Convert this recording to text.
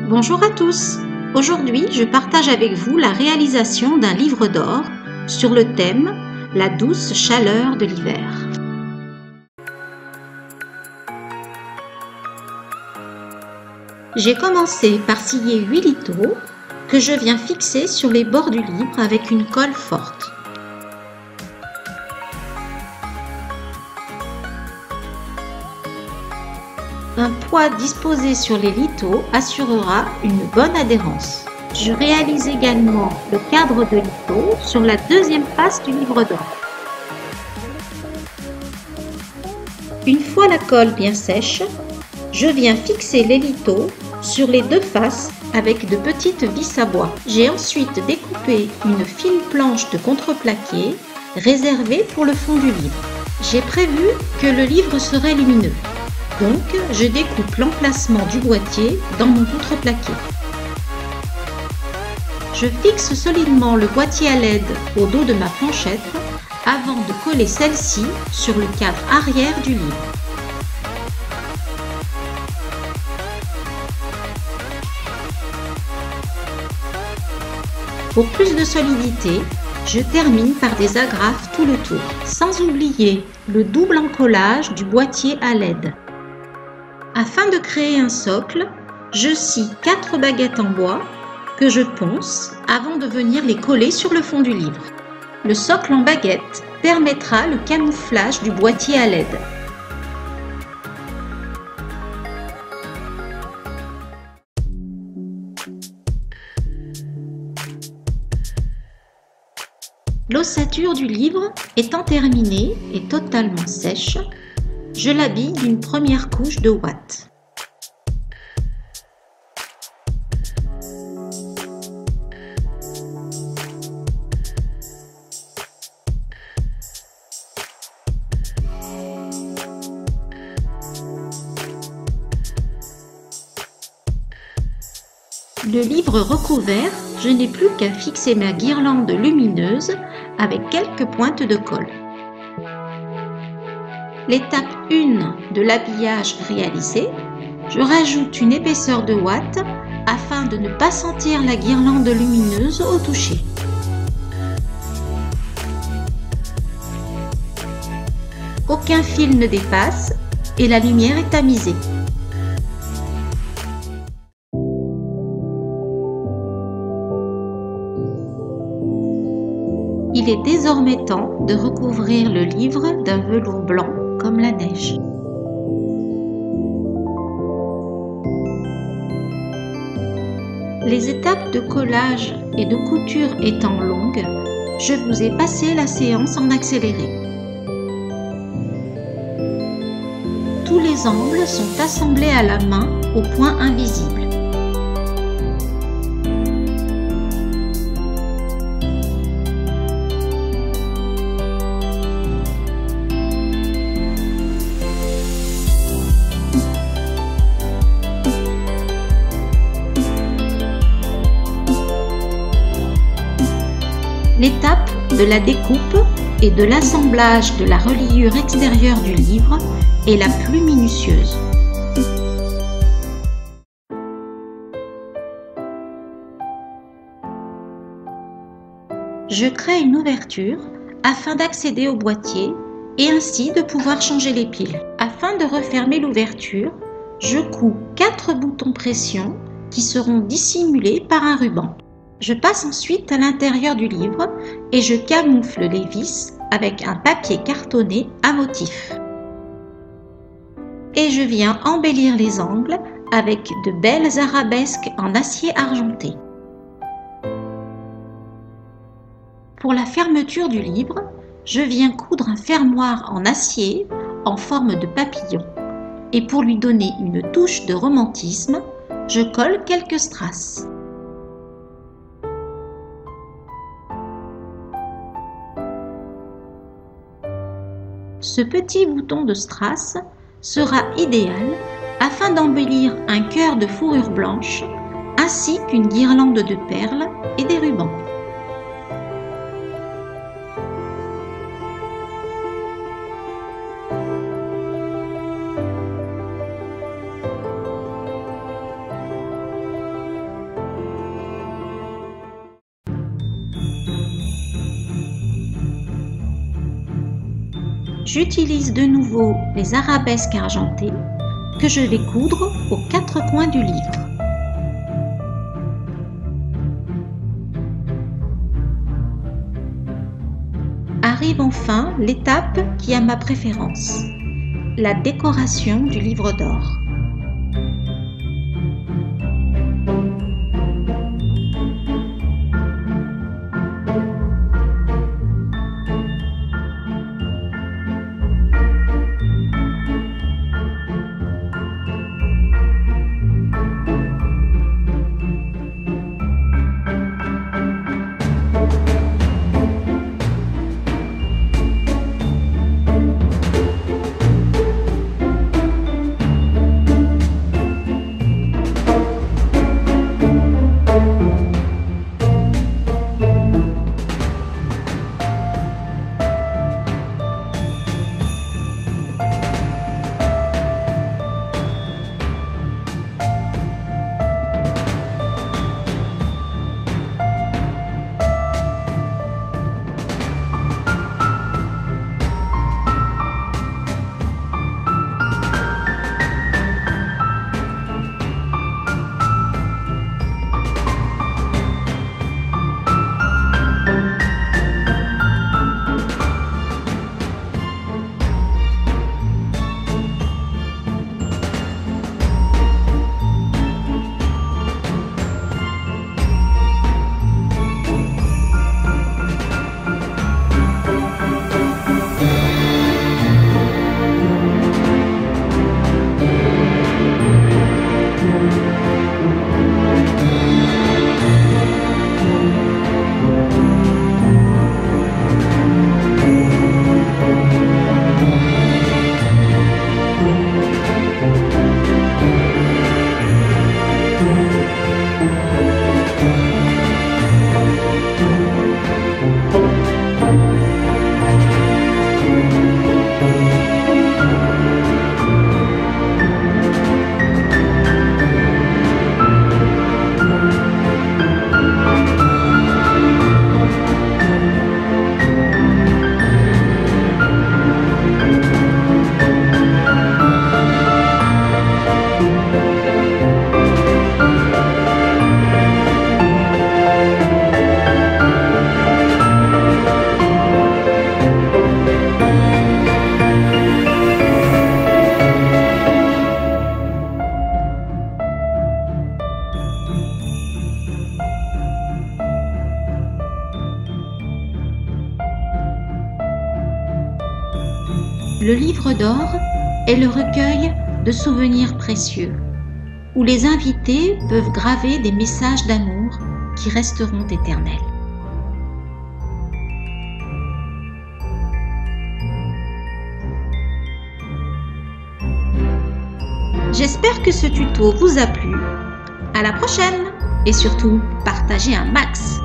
Bonjour à tous. Aujourd'hui, je partage avec vous la réalisation d'un livre d'or sur le thème « La douce chaleur de l'hiver ». J'ai commencé par scier 8 lithots que je viens fixer sur les bords du livre avec une colle forte. Un poids disposé sur les lithots assurera une bonne adhérence. Je réalise également le cadre de litho sur la deuxième face du livre d'or. Une fois la colle bien sèche, je viens fixer les lithots sur les deux faces avec de petites vis à bois. J'ai ensuite découpé une fine planche de contreplaqué réservée pour le fond du livre. J'ai prévu que le livre serait lumineux. Donc, je découpe l'emplacement du boîtier dans mon contreplaqué. Je fixe solidement le boîtier à LED au dos de ma planchette avant de coller celle-ci sur le cadre arrière du livre. Pour plus de solidité, je termine par des agrafes tout le tour, sans oublier le double encollage du boîtier à LED. Afin de créer un socle, je scie 4 baguettes en bois que je ponce avant de venir les coller sur le fond du livre. Le socle en baguette permettra le camouflage du boîtier à LED. L'ossature du livre étant terminée et totalement sèche, je l'habille d'une première couche de ouate. Le livre recouvert, je n'ai plus qu'à fixer ma guirlande lumineuse avec quelques pointes de colle. L'étape 1 de l'habillage réalisée, je rajoute une épaisseur de ouate afin de ne pas sentir la guirlande lumineuse au toucher. Aucun fil ne dépasse et la lumière est tamisée. Il est désormais temps de recouvrir le livre d'un velours blanc comme la neige. Les étapes de collage et de couture étant longues, je vous ai passé la séance en accéléré. Tous les angles sont assemblés à la main au point invisible. L'étape de la découpe et de l'assemblage de la reliure extérieure du livre est la plus minutieuse. Je crée une ouverture afin d'accéder au boîtier et ainsi de pouvoir changer les piles. Afin de refermer l'ouverture, je couds 4 boutons pression qui seront dissimulés par un ruban. Je passe ensuite à l'intérieur du livre et je camoufle les vis avec un papier cartonné à motif. Et je viens embellir les angles avec de belles arabesques en acier argenté. Pour la fermeture du livre, je viens coudre un fermoir en acier en forme de papillon. Et pour lui donner une touche de romantisme, je colle quelques strass. Ce petit bouton de strass sera idéal afin d'embellir un cœur de fourrure blanche ainsi qu'une guirlande de perles et des rubans. j'utilise de nouveau les arabesques argentées que je vais coudre aux 4 coins du livre. Arrive enfin l'étape qui a ma préférence, la décoration du livre d'or. Le livre d'or est le recueil de souvenirs précieux, où les invités peuvent graver des messages d'amour qui resteront éternels. J'espère que ce tuto vous a plu. À la prochaine et surtout, partagez un max.